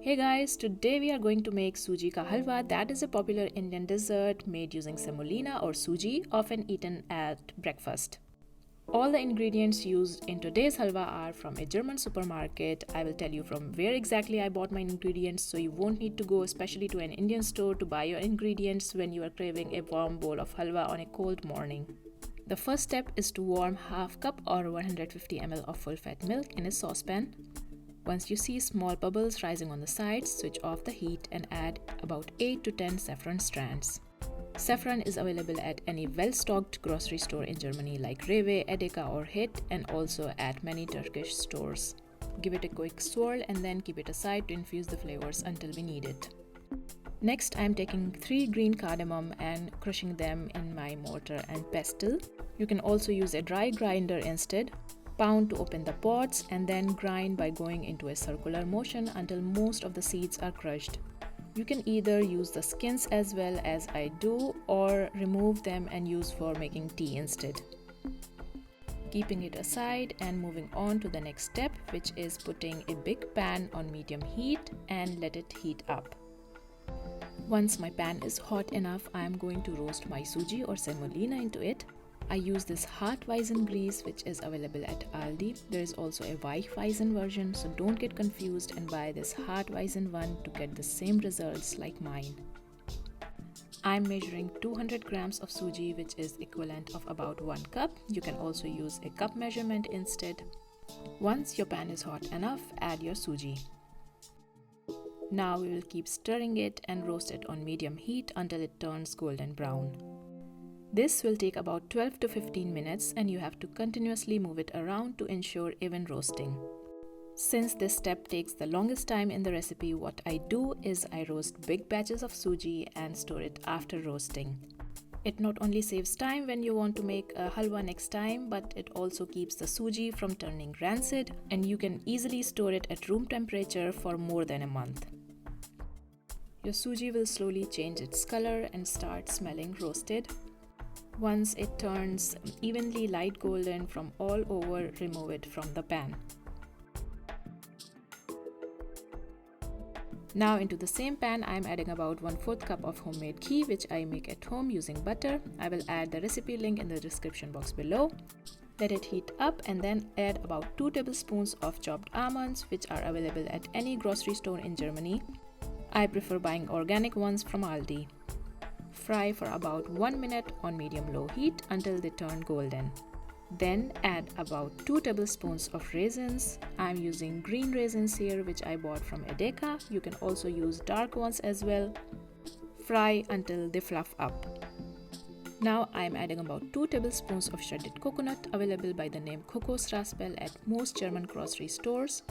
Hey guys, today we are going to make SOOJI Ka Halwa. That is a popular Indian dessert made using semolina or suji, often eaten at breakfast. All the ingredients used in today's halwa are from a German supermarket. I will tell you from where exactly I bought my ingredients, so you won't need to go especially to an Indian store to buy your ingredients when you are craving a warm bowl of halwa on a cold morning. The first step is to warm half cup or 150 ml of full fat milk in a saucepan. Once you see small bubbles rising on the sides, switch off the heat and add about 8 to 10 saffron strands. Saffron is available at any well-stocked grocery store in Germany like Rewe, Edeka or Hit, and also at many Turkish stores. Give it a quick swirl and then keep it aside to infuse the flavors until we need it. Next, I am taking 3 green cardamom and crushing them in my mortar and pestle. You can also use a dry grinder instead. Pound to open the pods and then grind by going into a circular motion until most of the seeds are crushed. You can either use the skins as well as I do, or remove them and use for making tea instead. Keeping it aside and moving on to the next step, which is putting a big pan on medium heat and let it heat up. Once my pan is hot enough, I am going to roast my suji or semolina into it. I use this Hartweizen-Grieß, which is available at Aldi. There is also a Weichweizen version, so don't get confused and buy this Hartweizen one to get the same results like mine. I'm measuring 200 grams of suji, which is equivalent of about 1 cup. You can also use a cup measurement instead. Once your pan is hot enough, add your suji. Now we will keep stirring it and roast it on medium heat until it turns golden brown. This will take about 12 to 15 minutes and you have to continuously move it around to ensure even roasting. Since this step takes the longest time in the recipe, what I do is I roast big batches of suji and store it after roasting. It not only saves time when you want to make a halwa next time, but it also keeps the suji from turning rancid and you can easily store it at room temperature for more than a month. Your suji will slowly change its color and start smelling roasted. Once it turns evenly light golden from all over, remove it from the pan. Now into the same pan, I am adding about 1/4 cup of homemade ghee, which I make at home using butter. I will add the recipe link in the description box below. Let it heat up and then add about 2 tablespoons of chopped almonds, which are available at any grocery store in Germany. I prefer buying organic ones from Aldi. Fry for about 1 minute on medium-low heat until they turn golden. Then add about 2 tablespoons of raisins. I'm using green raisins here, which I bought from Edeka. You can also use dark ones as well. Fry until they fluff up. Now I'm adding about 2 tablespoons of shredded coconut, available by the name Kokosraspel at most German grocery stores.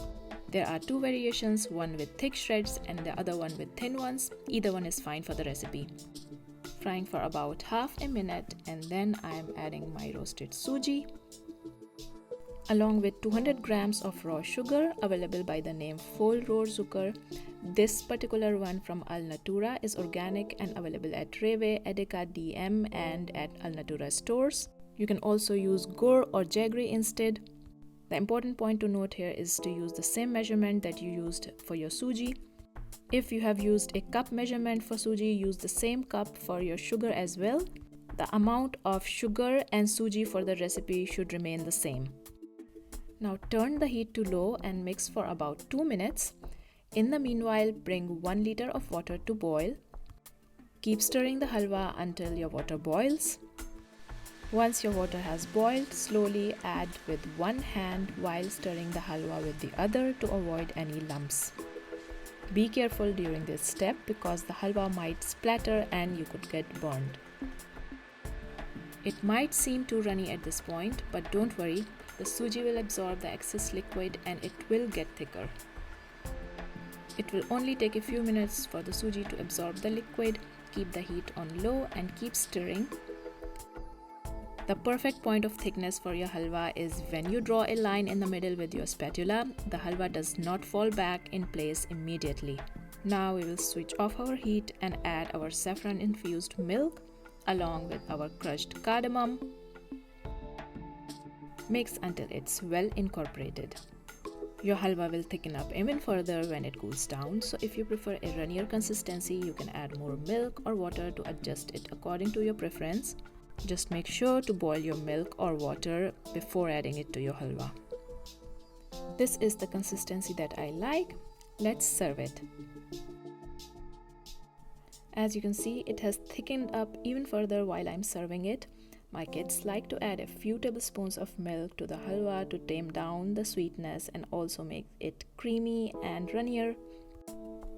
There are 2 variations, one with thick shreds and the other one with thin ones. Either one is fine for the recipe. Frying for about half a minute and then I am adding my roasted suji along with 200 grams of raw sugar, available by the name Vollrohr-Zucker. This particular one from Alnatura is organic and available at Rewe, Edeka DM and at Alnatura stores. You can also use gur or jaggery instead. The important point to note here is to use the same measurement that you used for your suji. If you have used a cup measurement for suji, use the same cup for your sugar as well. The amount of sugar and suji for the recipe should remain the same. Now turn the heat to low and mix for about 2 minutes. In the meanwhile, bring 1 liter of water to boil. Keep stirring the halwa until your water boils. Once your water has boiled, slowly add with one hand while stirring the halwa with the other to avoid any lumps. Be careful during this step because the halwa might splatter and you could get burned. It might seem too runny at this point, but don't worry, the suji will absorb the excess liquid and it will get thicker. It will only take a few minutes for the suji to absorb the liquid. Keep the heat on low and keep stirring. The perfect point of thickness for your halwa is when you draw a line in the middle with your spatula. The halwa does not fall back in place immediately. Now we will switch off our heat and add our saffron infused milk along with our crushed cardamom. Mix until it's well incorporated. Your halwa will thicken up even further when it cools down. So if you prefer a runnier consistency, you can add more milk or water to adjust it according to your preference. Just make sure to boil your milk or water before adding it to your halwa. This is the consistency that I like. Let's serve it. As you can see, it has thickened up even further while I'm serving it. My kids like to add a few tablespoons of milk to the halwa to tame down the sweetness and also make it creamy and runnier.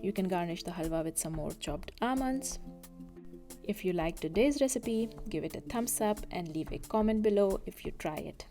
You can garnish the halwa with some more chopped almonds. If you like today's recipe, give it a thumbs up and leave a comment below if you try it.